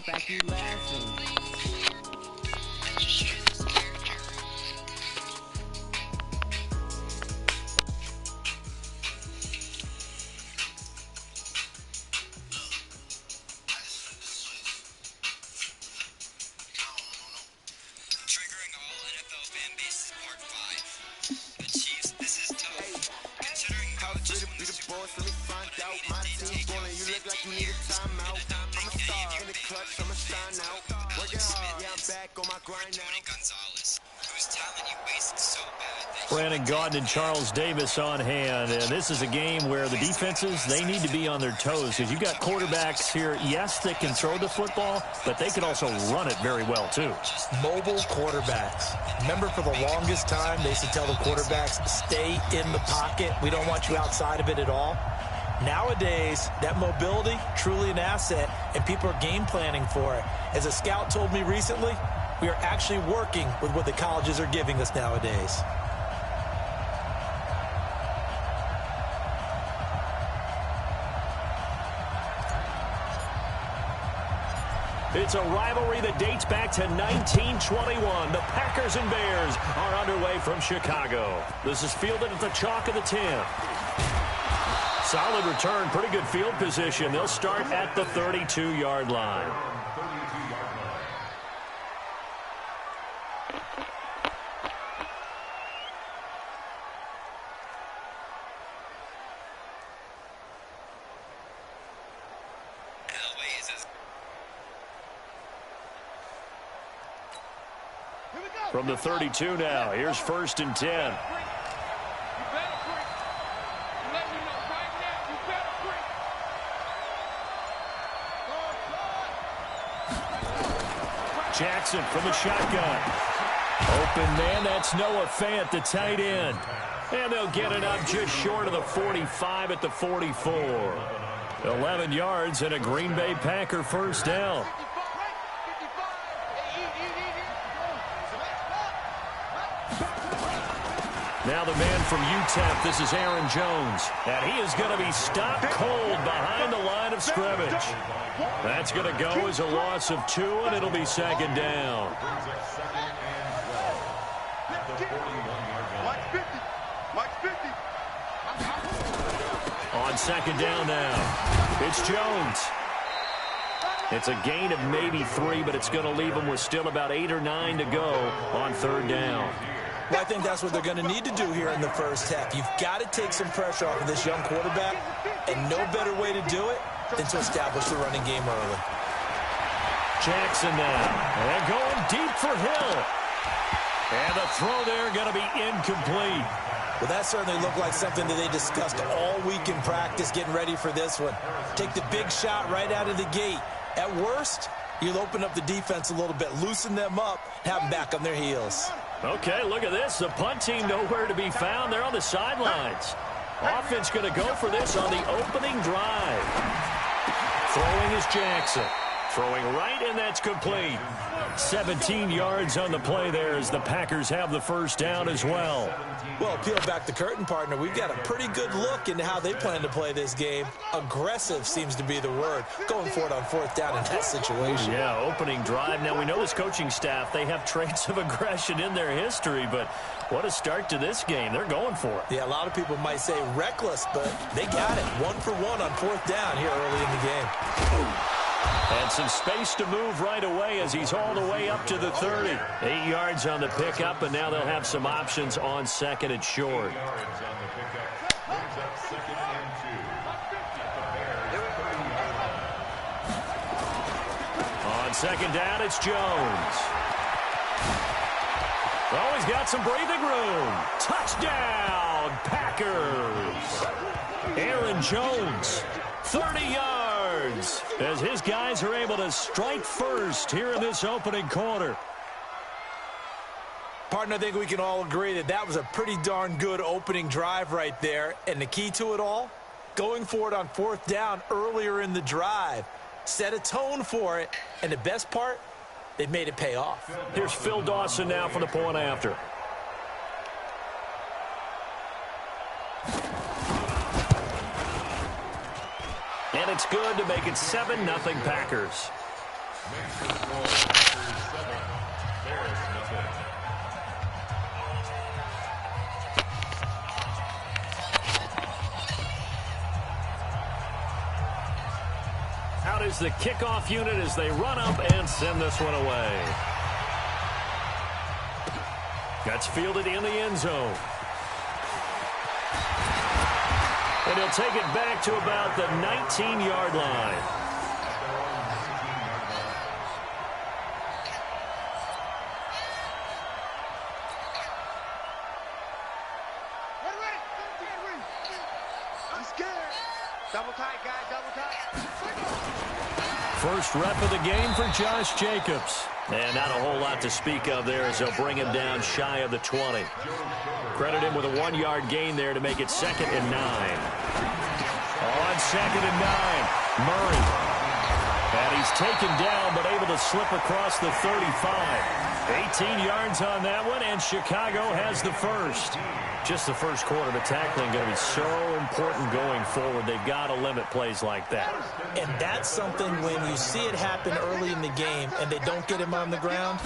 fact, you laughing. Brandon Gaudin and Charles Davis on hand. And this is a game where the defenses, they need to be on their toes because you've got quarterbacks here, yes, that can throw the football, but they can also run it very well, too. Mobile quarterbacks. Remember, for the longest time, they used to tell the quarterbacks, stay in the pocket. We don't want you outside of it at all. Nowadays, that mobility, truly an asset, and people are game planning for it. As a scout told me recently, we are actually working with what the colleges are giving us nowadays. It's a rivalry that dates back to 1921. The Packers and Bears are underway from Chicago. This is fielded at the chalk of the 10. Solid return, pretty good field position. They'll start at the 32-yard line. From the 32 now, here's 1st and 10. Jackson from the shotgun. Open man, that's Noah Fant, the tight end. And they'll get it up just short of the 45 at the 44. 11 yards and a Green Bay Packer first down. Now the man from UTEP, this is Aaron Jones. And he is going to be stopped cold behind the line of scrimmage. That's going to go as a loss of 2, and it'll be 2nd down. On 2nd down now, it's Jones. It's a gain of maybe 3, but it's going to leave them with still about 8 or 9 to go on 3rd down. Well, I think that's what they're going to need to do here in the first half. You've got to take some pressure off of this young quarterback, and no better way to do it than to establish the running game early. Jackson now. And going deep for Hill. And the throw there going to be incomplete. Well, that certainly looked like something that they discussed all week in practice getting ready for this one. Take the big shot right out of the gate. At worst, you'll open up the defense a little bit, loosen them up, have them back on their heels. Okay, look at this. The punt team nowhere to be found. They're on the sidelines. Offense going to go for this on the opening drive. Throwing is Jackson. Throwing right, and that's complete. 17 yards on the play there as the Packers have the first down as well. Well, peel back the curtain, partner. We've got a pretty good look into how they plan to play this game. Aggressive seems to be the word. Going for it on 4th down in that situation. Yeah, opening drive. Now, we know this coaching staff, they have traits of aggression in their history, but what a start to this game. They're going for it. Yeah, a lot of people might say reckless, but they got it. 1 for 1 on 4th down here early in the game. And some space to move right away as he's all the way up to the 30. 8 yards on the pickup, and now they'll have some options on 2nd and short. On 2nd down, it's Jones. Oh, he's got some breathing room. Touchdown, Packers. Aaron Jones, 30 yards, as his guys are able to strike first here in this opening quarter. Partner, I think we can all agree that that was a pretty darn good opening drive right there. And the key to it all, going for it on 4th down earlier in the drive. Set a tone for it, and the best part, they've made it pay off. Here's Phil Dawson now for the point after. And it's good to make it 7-0 Packers. Out is the kickoff unit as they run up and send this one away. That's fielded in the end zone. And he'll take it back to about the 19-yard line. Double tight, guys, double tight. First rep of the game for Josh Jacobs. And not a whole lot to speak of there as they'll bring him down shy of the 20. Credit him with a 1-yard gain there to make it 2nd and 9. On 2nd and 9, Murray. And he's taken down but able to slip across the 35. 18 yards on that one, and Chicago has the first. Just the first quarter, the tackling going to be so important going forward. They've got to limit plays like that. And that's something when you see it happen early in the game and they don't get him on the ground,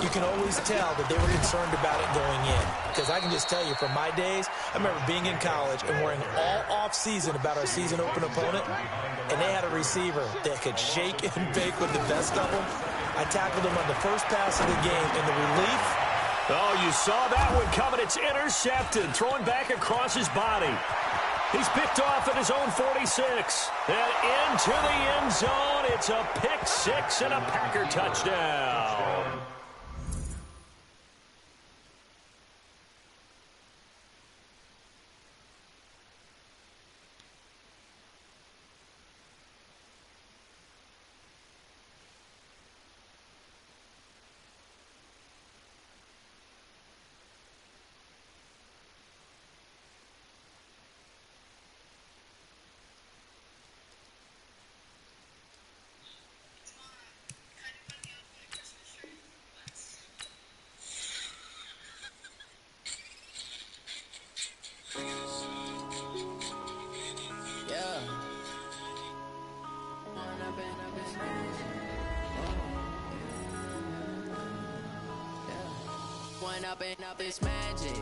you can always tell that they were concerned about it going in. Because I can just tell you from my days, I remember being in college and worrying all off-season about our season open opponent, and they had a receiver that could shake and bake with the best of them. I tackled him on the first pass of the game, and the relief. Oh, you saw that one coming. It's intercepted, throwing back across his body. He's picked off at his own 46. And into the end zone. It's a pick six and a Packer touchdown. Up this magic.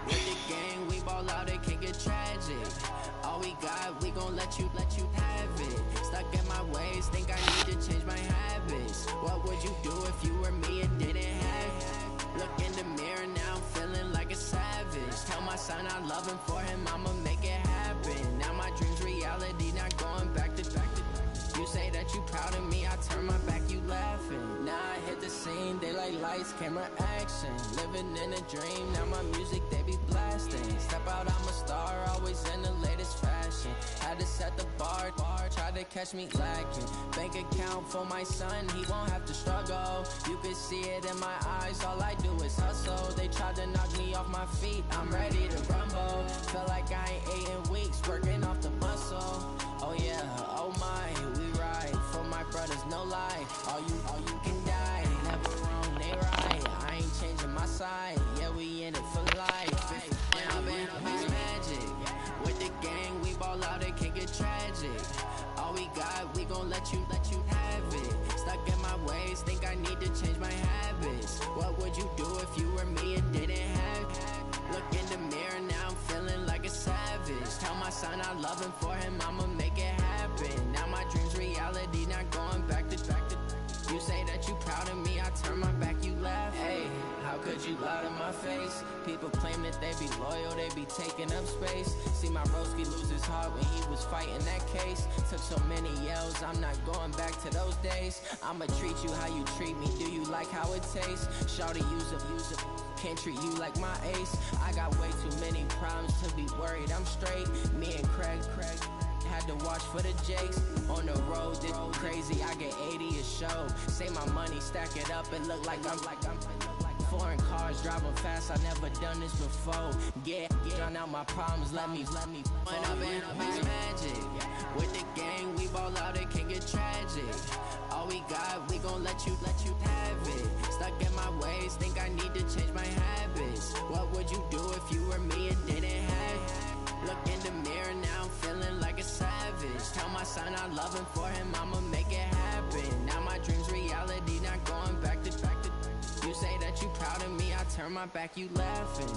With the gang, we ball out, it can get tragic. All we got, we gon' let you have it. Stuck in my ways, think I need to change my habits. What would you do if you were me and didn't have it? Look in the mirror now, I'm feeling like a savage. Tell my son I love him, for him I'ma make it happen. Now my dream's reality, not going back to. You say that you proud of me, I turn my back, you laughing. Now I hit the scene, they like lights, camera, action. Living in a dream, now my music, they be blasting. Step out, I'm a star, always in the latest fashion. Had to set the bar, tried to catch me lacking. Bank account for my son, he won't have to struggle. You can see it in my eyes, all I do is hustle. They tried to knock me off my feet, I'm ready to rumble. Feel like I ain't ate in weeks, working off the muscle. Oh yeah, oh my, we ride for my brothers, no lie. All you can die, never wrong, they right. I ain't changing my side, yeah, we in it for life. Now I've been up this magic. With the gang, we ball out, it can get tragic. All we got, we gon' let you have it. Stuck in my ways, think I need to change my habits. What would you do if you were me and didn't have it? Look in the mirror, now I'm feeling like a savage. Tell my son I love him, for him I'ma make it happen. Now my dream's reality, not going back to. You say that you proud of me, I turn my back, you laugh. Hey, how could you lie to my face? People claim that they be loyal, they be taking up space. See my broski lose his heart when he was fighting that case. Took so many yells, I'm not going back to those days. I'ma treat you how you treat me, do you like how it tastes? Shawty, use it, can't treat you like my ace. I got way too many problems to be worried, I'm straight. Me and Craig had to watch for the Jakes. On the road, this crazy, I get 80 a show. Say my money, stack it up, it look like I'm foreign cars, driving fast, I never done this before. Yeah, drown out my problems, let me When up in this magic. With the gang, we ball out, it can get tragic. All we got, we gon' let you have it. Stuck in my ways, think I need to change my habits. What would you do if you were me and didn't have it? Look in the mirror, now I'm feeling like a savage. Tell my son I love him, for him I'ma make it happen. Now my dream's reality. turn my back, you laughing.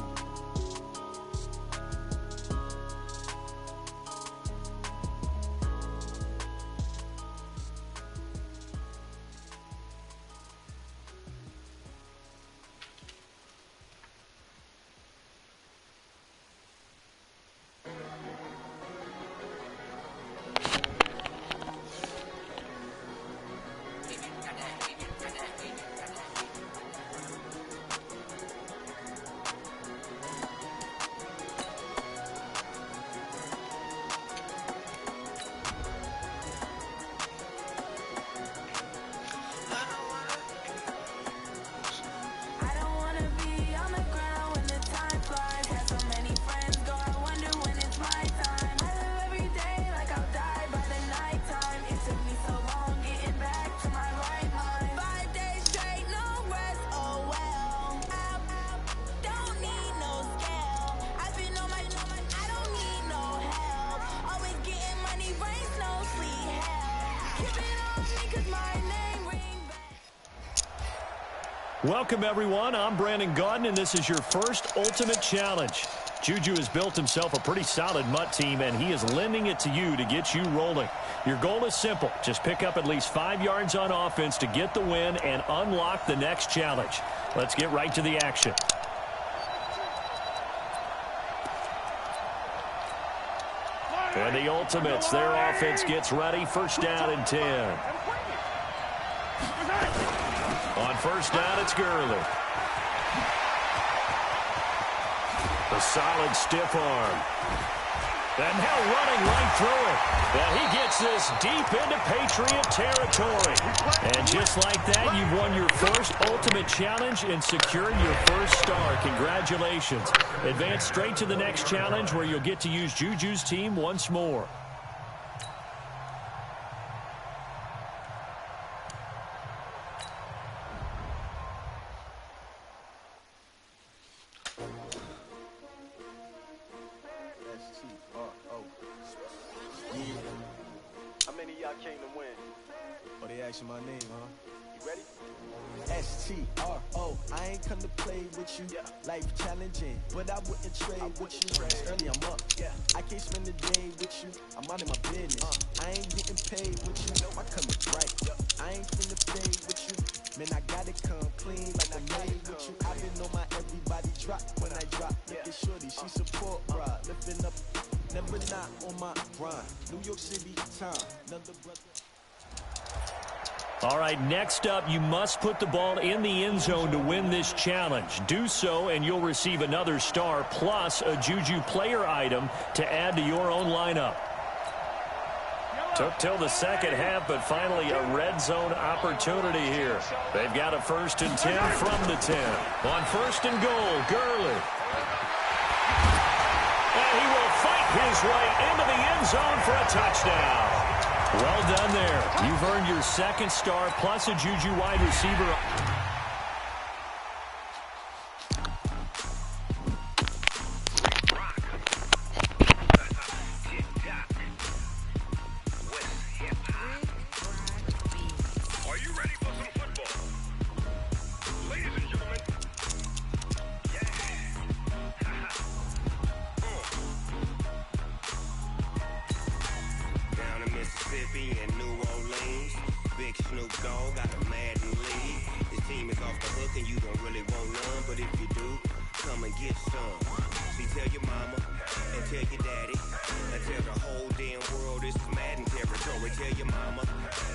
Welcome, everyone. I'm Brandon Gaudin, and this is your first Ultimate Challenge. Juju has built himself a pretty solid MUT team, and he is lending it to you to get you rolling. Your goal is simple. Just pick up at least 5 yards on offense to get the win and unlock the next challenge. Let's get right to the action. For the Ultimates, their offense gets ready. First down and 10. On first down, it's Gurley. A solid stiff arm. And now running right through it. And he gets this deep into Patriot territory. And just like that, you've won your first Ultimate Challenge and secured your first star. Congratulations. Advance straight to the next challenge where you'll get to use Juju's team once more. My name, huh? You ready? S-T-R-O. I ain't come to play with you. Yeah. Life challenging, but I wouldn't trade with you. Early I'm up. Yeah. I can't spend the day with you. I'm out of my business. I ain't getting paid with you. No, I come right. Yeah. I ain't finna play with you. Man, I gotta come clean like I made with you. I been on my everybody drop when I drop. Look at shorty, she support ride. Lifting up, never not on my grind. New York City time. Another brother. All right, next up, you must put the ball in the end zone to win this challenge. Do so, and you'll receive another star plus a Juju player item to add to your own lineup. Took till the second half, but finally a red zone opportunity here. They've got a 1st and 10 from the 10. On 1st and goal, Gurley. And he will fight his way into the end zone for a touchdown. Well done there. You've earned your 2nd star plus a Juju wide receiver. Are you ready for some football? Ladies and gentlemen. Down in Mississippi and New Orleans, Big Snoop Dogg got a Madden lead. His team is off the hook and you don't really want none, but if you do, come and get some. See, tell your mama and tell your daddy and tell the whole damn world this is Madden territory. Tell your mama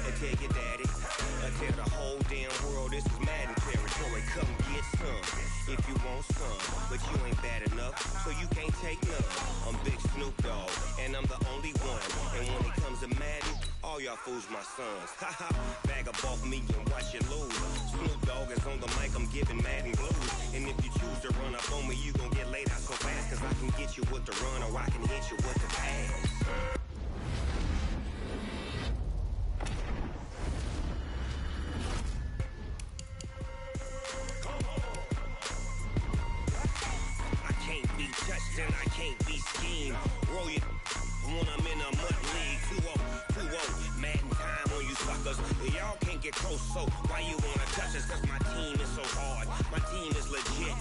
and tell your daddy and tell the whole damn world this is Madden territory. Come get some if you want some, but you ain't bad enough, so you can't take none. I'm Big Snoop Dogg and I'm the only one, and when it comes to Madden, all y'all fools my sons. Haha, bag up off me and watch you lose. Snoop Dogg is on the mic, I'm giving Madden blues. And if you choose to run up on me, you gon' get laid out so fast, cause I can get you with the run or I can hit you with the pass. I can't be touched and I can't be schemed. Roll it when I'm in a mud league. 2-0, Madden time on you suckers. Y'all can't get close, so why you wanna touch us? Cause my team is so hard, my team is legit.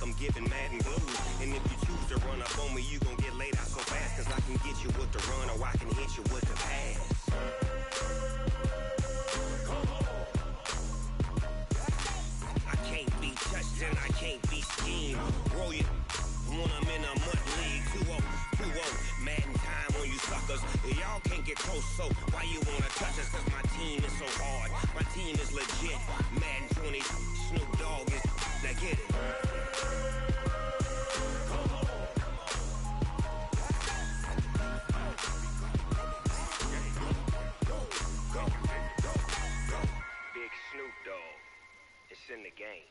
I'm giving Madden blues. And if you choose to run up on me, you gon' get laid out so fast. Cause I can get you with the run or I can hit you with the pass. I can't be touched and I can't be schemed. Roll you when I'm in a mud league. 2-0, 2-0, Madden time on you suckers. Y'all can't get close, so why you wanna touch us? Cause my team is so hard, my team is legit. Madden 20, Snoop Dogg is, now get it. Big Snoop Dogg, it's in the game.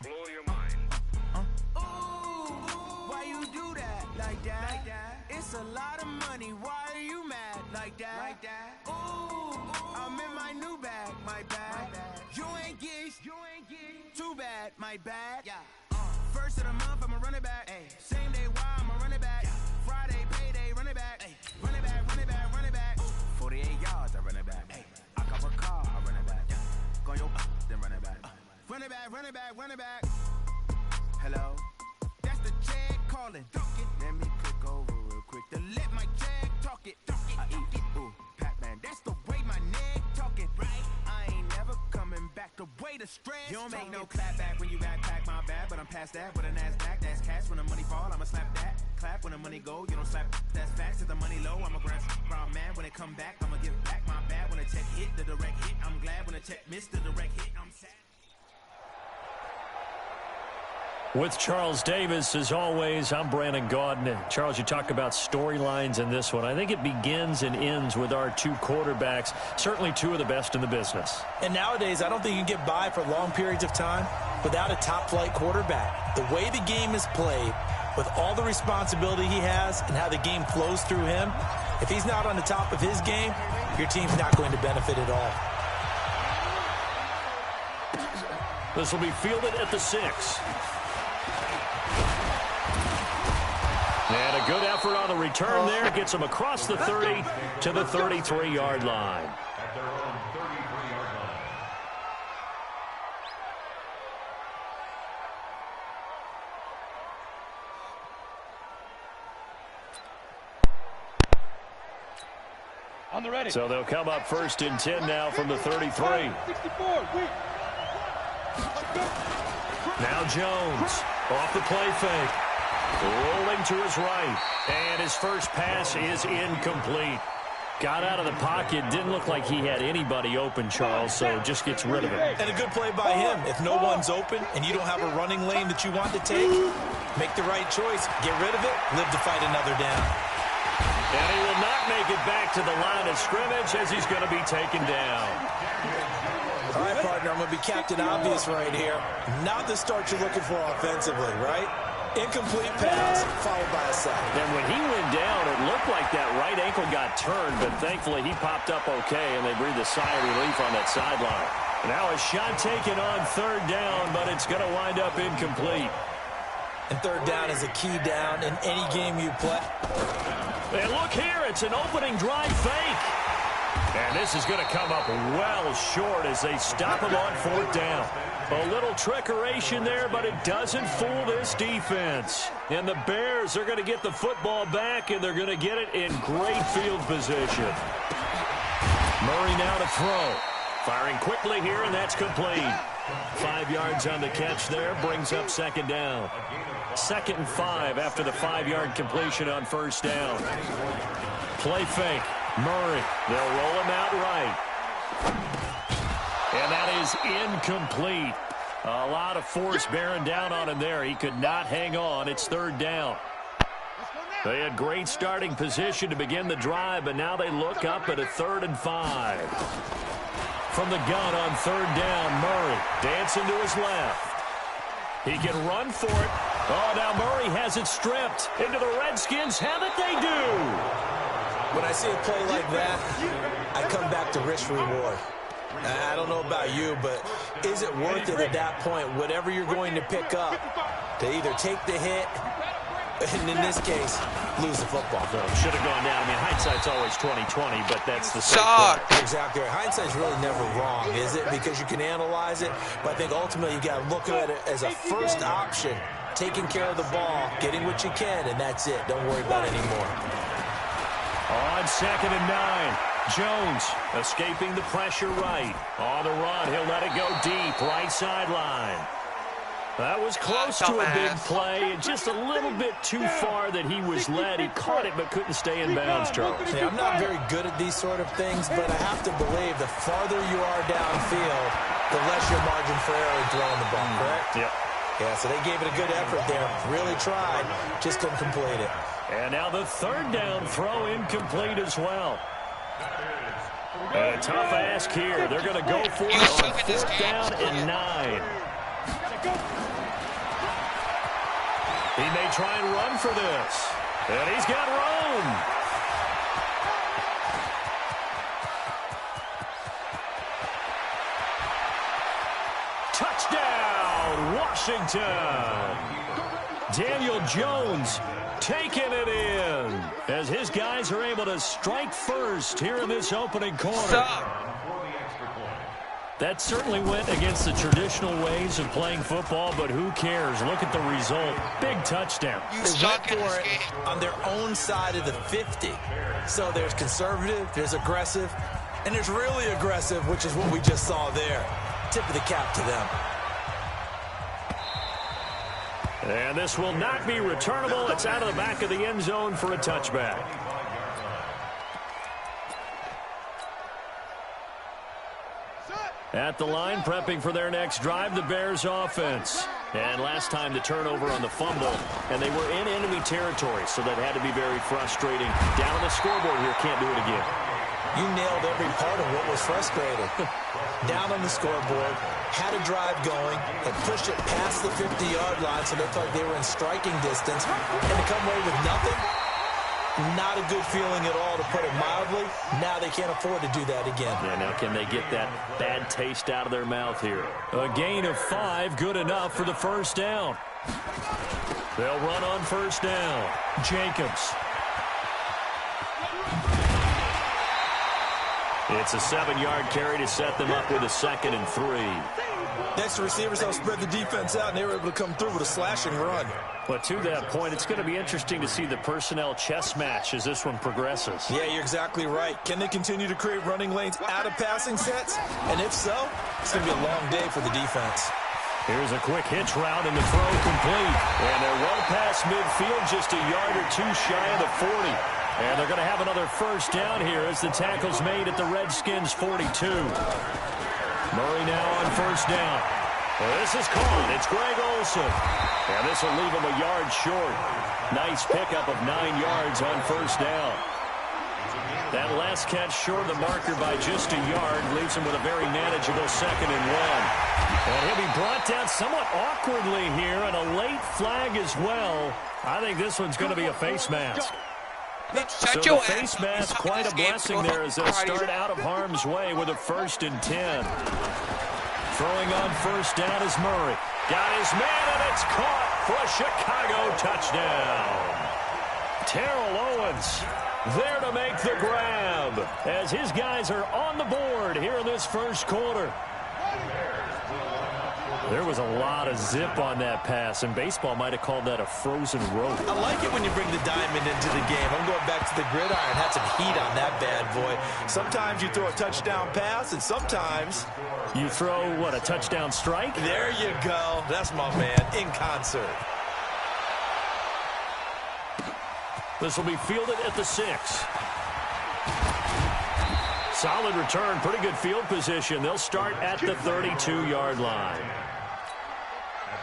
Blow your mind. Ooh, why you do that like that? It's a lot of money. Why are you mad like that? Ooh, I'm in my new bag, my bag. You ain't geese, too bad, my bad. First of the month, I'ma run it back. Same day, why I'ma run it back. Friday, payday, run it back. Run it back, run it back, run it back. 48 yards, I run it back. I cop a car, I run it back. Go your then run it back. Run it back, run it back, run it back. Hello? That's the jag calling. Let me click over real quick to let my jag talk it. I eat it. Ooh, Pac-Man, that's the way my neck talking. Right? I ain't never coming back the way the stress. You don't make no clap back when you backpack my bad, but I'm past that with a NASDAQ. That's cash when the money fall, I'ma slap that. Clap when the money go, you don't slap. That's facts. If the money low, I'ma grab brown man. When it come back, I'ma give back my bad. When the check hit, the direct hit. I'm glad when the check missed the direct hit. I'm sad. With Charles Davis, as always, I'm Brandon Gaudin. Charles, you talk about storylines in this one. I think it begins and ends with our two quarterbacks, certainly two of the best in the business. And nowadays, I don't think you can get by for long periods of time without a top-flight quarterback. The way the game is played, with all the responsibility he has and how the game flows through him, if he's not on the top of his game, your team's not going to benefit at all. This will be fielded at the 6. And a good effort on the return there. Gets him across the 30 to the 33-yard line. At their own 33-yard line. On the ready. So they'll come up first and 10 now from the 33. 64. Now Jones off the play fake. Rolling to his right. And his first pass is incomplete. Got out of the pocket. Didn't look like he had anybody open, Charles, so just gets rid of it. And a good play by him. If no one's open and you don't have a running lane that you want to take, make the right choice. Get rid of it. Live to fight another down. And he will not make it back to the line of scrimmage as he's going to be taken down. All right, partner, I'm going to be Captain Obvious right here. Not the start you're looking for offensively, right? Incomplete pass, followed by a sack. And when he went down, it looked like that right ankle got turned, but thankfully he popped up okay, and they breathed a sigh of relief on that sideline. Now a shot taken on third down, but it's going to wind up incomplete. And third down is a key down in any game you play. And look here, it's an opening drive fake. And this is going to come up well short as they stop him on fourth down. A little trickeration there, but it doesn't fool this defense. And the Bears are going to get the football back, and they're going to get it in great field position. Murray now to throw. Firing quickly here, and that's complete. 5 yards on the catch there, brings up second down. 2nd and 5 after the 5-yard completion on first down. Play fake. Murray. They'll roll him out right. And that is incomplete. A lot of force bearing down on him there. He could not hang on. It's third down. They had great starting position to begin the drive, but now they look up at a 3rd and 5. From the gun on third down, Murray dancing to his left. He can run for it. Oh, now Murray has it stripped. Into the Redskins have it, they do. When I see a play like that, I come back to risk reward. I don't know about you, but is it worth it at that point, whatever you're going to pick up, to either take the hit, and in this case, lose the football? So should have gone down. I mean, hindsight's always 20/20, but that's the Suck. Exactly. Hindsight's really never wrong, is it? Because you can analyze it, but I think ultimately you got to look at it as a first option, taking care of the ball, getting what you can, and that's it. Don't worry about it anymore. On 2nd and 9. Jones escaping the pressure right. On the run, he'll let it go deep, right sideline. That was close to a big play, and just a little bit too far that he was led. He caught it but couldn't stay in bounds, Charles. Yeah, I'm not very good at these sort of things, but I have to believe the farther you are downfield, the less your margin for error in throwing the ball, correct? Yep. Yeah, so they gave it a good effort there. Really tried, just couldn't complete it. And now the 3rd down throw incomplete as well. And a tough ask here. They're going to go for it on 4th down and 9. He may try and run for this. And he's got room. Touchdown, Washington. Daniel Jones taking it in as his guys are able to strike first here in this opening quarter. That certainly went against the traditional ways of playing football, but who cares? Look at the result. Big touchdown. You They suck went in for this it game. on their own side of the 50. So there's conservative, there's aggressive, and there's really aggressive, which is what we just saw there. Tip of the cap to them. And this will not be returnable. It's out of the back of the end zone for a touchback. At the line, prepping for their next drive, the Bears offense. And last time the turnover on the fumble, and they were in enemy territory, so that had to be very frustrating. Down on the scoreboard here, can't do it again. You nailed every part of what was frustrating. Down on the scoreboard, had a drive going, and pushed it past the 50-yard line so it looked like they were in striking distance, and to come away with nothing, not a good feeling at all, to put it mildly. Now they can't afford to do that again. Yeah, now can they get that bad taste out of their mouth here? A gain of 5, good enough for the first down. They'll run on first down. Jacobs. It's a 7-yard carry to set them up with a 2nd and 3. Next, receivers helped spread the defense out, and they were able to come through with a slashing run. But to that point, it's going to be interesting to see the personnel chess match as this one progresses. Yeah, you're exactly right. Can they continue to create running lanes out of passing sets? And if so, it's going to be a long day for the defense. Here's a quick hitch route, and the throw complete. And they're well past midfield, just a yard or two shy of the 40. And they're going to have another first down here as the tackle's made at the Redskins' 42. Murray now on first down. Well, this is caught. It's Greg Olsen. And this will leave him a yard short. Nice pickup of 9 yards on first down. That last catch short of the marker by just a yard leaves him with a very manageable 2nd and 1. And he'll be brought down somewhat awkwardly here, and a late flag as well. I think this one's going to be a face mask. So the face mask, quite a blessing there as they start out of harm's way with a 1st and 10. Throwing on first down is Murray. Got his man, and it's caught for a Chicago touchdown. Terrell Owens there to make the grab as his guys are on the board here in this first quarter. There was a lot of zip on that pass, and baseball might have called that a frozen rope. I like it when you bring the diamond into the game. I'm going back to the gridiron. Had some heat on that bad boy. Sometimes you throw a touchdown pass, and sometimes you throw, what, a touchdown strike? There you go. That's my man, in concert. This will be fielded at the 6. Solid return, pretty good field position. They'll start at the 32-yard line.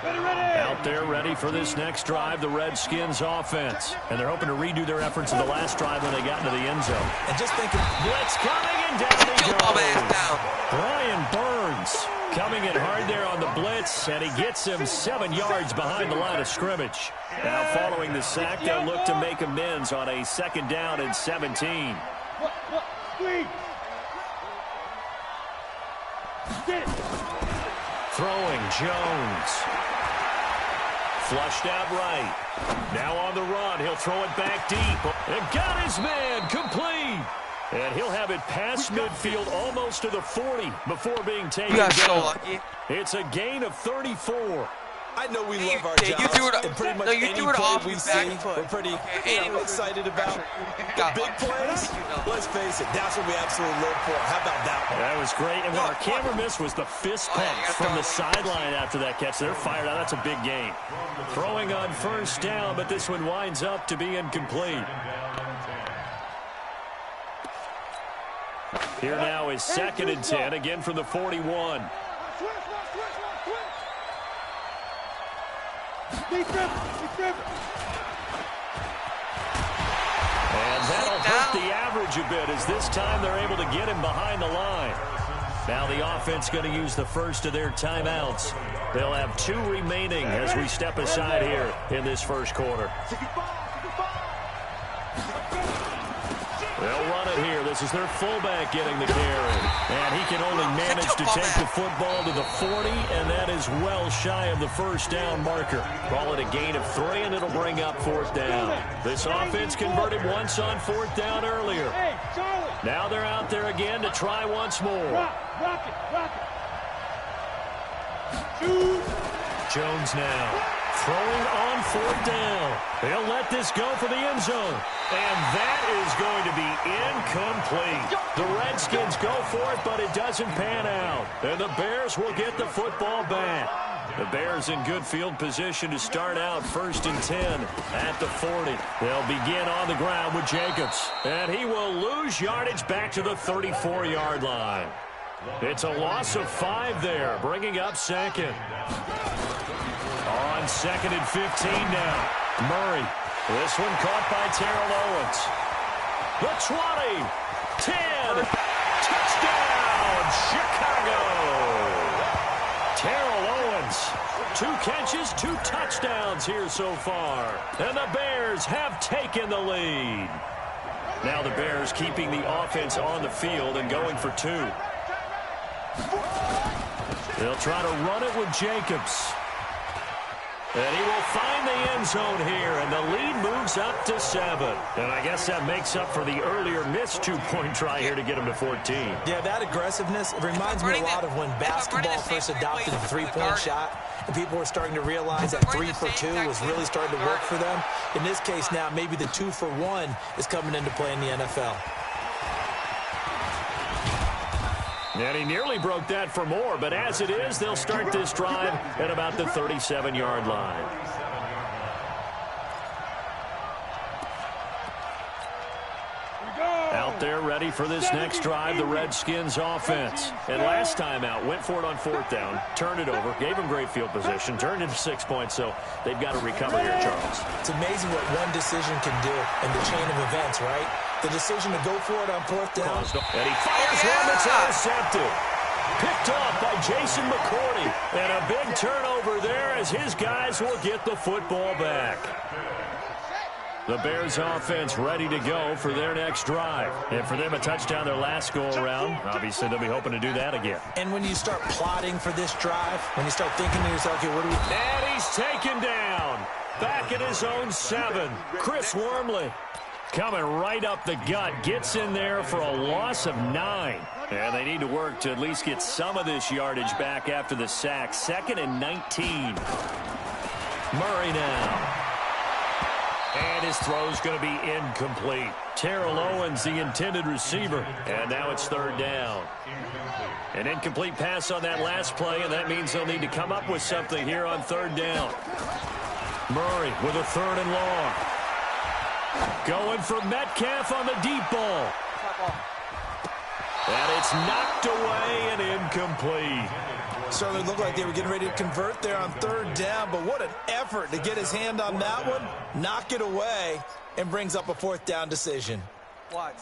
Out there ready for this next drive, the Redskins offense. And they're hoping to redo their efforts in the last drive when they got into the end zone. And just think of blitz coming, and down he goes. Brian Burns coming in hard there on the blitz, and he gets him 7 yards behind the line of scrimmage. Now following the sack, they'll look to make amends on a 2nd down and 17. Throwing Jones. Flushed out right. Now on the run. He'll throw it back deep. And got his man complete. And he'll have it past midfield almost to the 40 before being taken You got down. so lucky. It's a gain of 34. I know we love our You jobs, threw it, and pretty much no, you any threw it play off we your see, back foot. we're pretty Okay, excited about. The big plays, let's face it, that's what we absolutely live for. How about that one? That was great. And what our camera missed was the fist pump from the sideline after that catch. They're fired out. That's a big gain. Throwing on first down, but this one winds up to be incomplete. Here now is 2nd and 10, again from the 41. And that'll hurt the average a bit, as this time they're able to get him behind the line. Now the offense going to use the first of their timeouts. They'll have 2 remaining as we step aside here in this first quarter. They'll run it here. This is their fullback getting the carry. And he can only manage to take the football to the 40, and that is well shy of the first down marker. Call it a gain of 3, and it'll bring up 4th down. This offense converted once on 4th down earlier. Now they're out there again to try once more. Jones now throwing on 4th down. They'll let this go for the end zone. And that is going to be incomplete. The Redskins go for it, but it doesn't pan out. And the Bears will get the football back. The Bears in good field position to start out 1st and 10 at the 40. They'll begin on the ground with Jacobs. And he will lose yardage back to the 34-yard line. It's a loss of 5 there, bringing up 2nd. On 2nd and 15 now. Murray. This one caught by Terrell Owens. The 20. 10. Touchdown, Chicago. Terrell Owens. 2 catches, 2 touchdowns here so far. And the Bears have taken the lead. Now the Bears keeping the offense on the field and going for 2. They'll try to run it with Jacobs. And he will find the end zone here, and the lead moves up to 7. And I guess that makes up for the earlier missed 2-point try here to get him to 14. Yeah, that aggressiveness, it reminds me a lot of when basketball first adopted the 3-point shot, and people were starting to realize that 3 for 2 was really starting to work for them. In this case now, maybe the 2 for 1 is coming into play in the NFL. And he nearly broke that for more, but as it is, they'll start this drive at about the 37-yard line. Out there ready for this next drive, the Redskins offense. And last time out, went for it on 4th down, turned it over, gave them great field position, turned into 6 points, so they've got to recover here, Charles. It's amazing what one decision can do in the chain of events, right? The decision to go for it on 4th down. And he fires one that's intercepted. Picked off by Jason McCourty. And a big turnover there as his guys will get the football back. The Bears offense ready to go for their next drive. And for them, a touchdown their last go-around. Obviously, they'll be hoping to do that again. And when you start plotting for this drive, when you start thinking to yourself, okay, what do we... And he's taken down. Back at his own 7. Chris Wormley. Coming right up the gut, gets in there for a loss of 9. And they need to work to at least get some of this yardage back after the sack. 2nd and 19. Murray now. And his throw's going to be incomplete. Terrell Owens, the intended receiver. And now it's 3rd down. An incomplete pass on that last play, and that means they'll need to come up with something here on 3rd down. Murray with a 3rd and long. Going for Metcalf on the deep ball. And it's knocked away and incomplete. Certainly looked like they were getting ready to convert there on 3rd down, but what an effort to get his hand on that one, knock it away, and brings up a 4th down decision. Watch.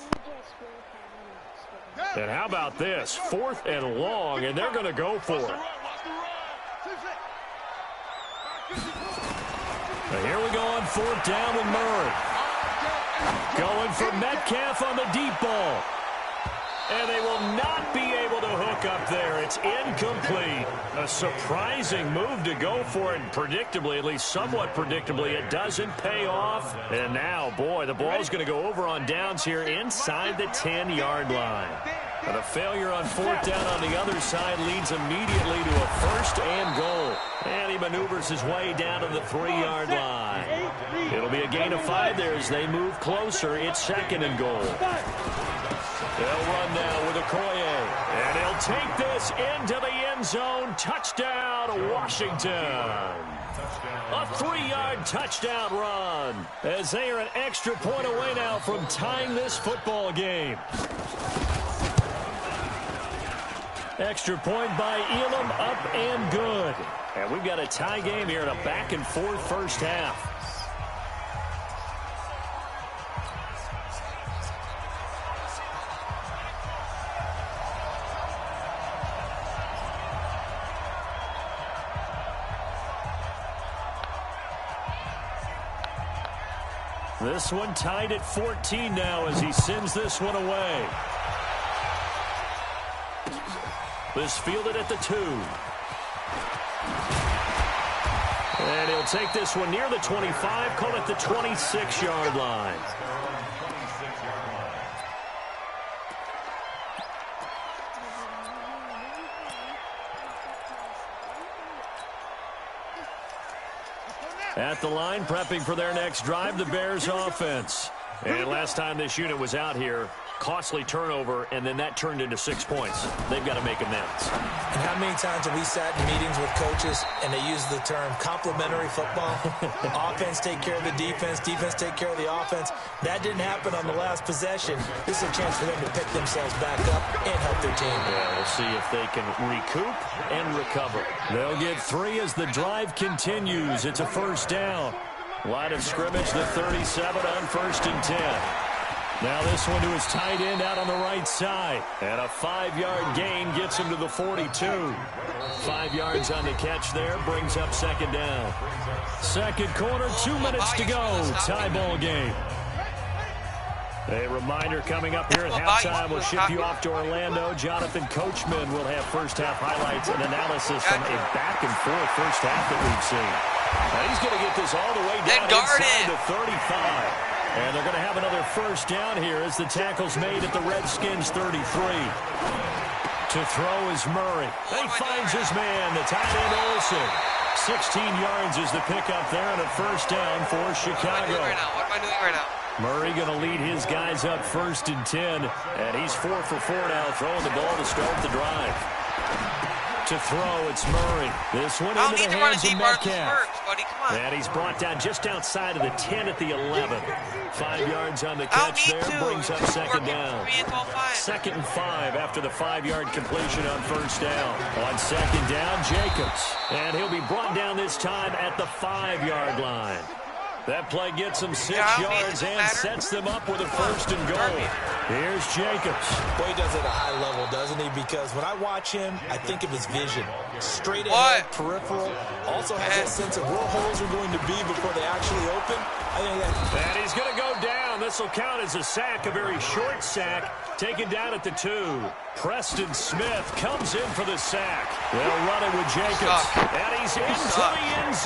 And how about this? 4th and long, and they're going to go for it. And here we go on 4th down with Murray. Going for Metcalf on the deep ball. And they will not be able to hook up there. It's incomplete. A surprising move to go for it. And predictably, at least somewhat predictably, it doesn't pay off. And now, boy, the ball is going to go over on downs here inside the 10-yard line. And a failure on fourth down on the other side leads immediately to a first and goal. And he maneuvers his way down to the 3-yard line. It'll be a gain of 5 there as they move closer. It's second and goal. They'll run now with Okoye. And he'll take this into the end zone. Touchdown, Washington. A 3-yard touchdown run as they are an extra point away now from tying this football game. Extra point by Elam, up and good. And we've got a tie game here in a back-and-forth first half. This one tied at 14 now as he sends this one away. This fielded at the 2. And he'll take this one near the 25, call it the 26-yard line. At the line, prepping for their next drive, the Bears offense. And last time this unit was out here, costly turnover, and then that turned into 6 points. They've got to make amends. And how many times have we sat in meetings with coaches and they use the term complementary football? Offense take care of the defense, defense take care of the offense. That didn't happen on the last possession. This is a chance for them to pick themselves back up and help their team. Yeah, we'll see if they can recoup and recover. They'll get 3 as the drive continues. It's a first down. Line of scrimmage, the 37 on 1st and 10. Now this one to his tight end out on the right side. And a 5-yard gain gets him to the 42. 5 yards on the catch there, brings up second down. Second quarter, 2 minutes to go. Tie ball game. A reminder coming up here at halftime. We'll ship you off to Orlando. Jonathan Coachman will have first half highlights and analysis from a back-and-forth first half that we've seen. Now he's going to get this all the way down inside the 35. And they're going to have another first down here as the tackle's made at the Redskins 33. To throw is Murray. He finds his man, the tight end Olsen. 16 yards is the pickup there and a first down for Chicago. What am I doing right now? Murray going to lead his guys up 1st and 10. And he's 4 for 4 now, throwing the ball to start the drive. To throw, it's Murray. This one into the hands of Metcalf. And he's brought down just outside of the 10 at the 11. 5 yards on the catch there, brings up second down. 2nd and 5 after the 5-yard completion on first down. On second down, Jacobs. And he'll be brought down this time at the 5-yard line. That play gets them 6 yards and sets them up with a first and goal. Here's Jacobs. Boy, he does it at a high level, doesn't he? Because when I watch him, I think of his vision. Straight ahead, peripheral. Also has that sense of where holes are going to be before they actually open. I think that. And he's going to go down. This will count as a sack, a very short sack. Taken down at the 2. Preston Smith comes in for the sack. They'll run it with Jacobs. And he's into the end zone.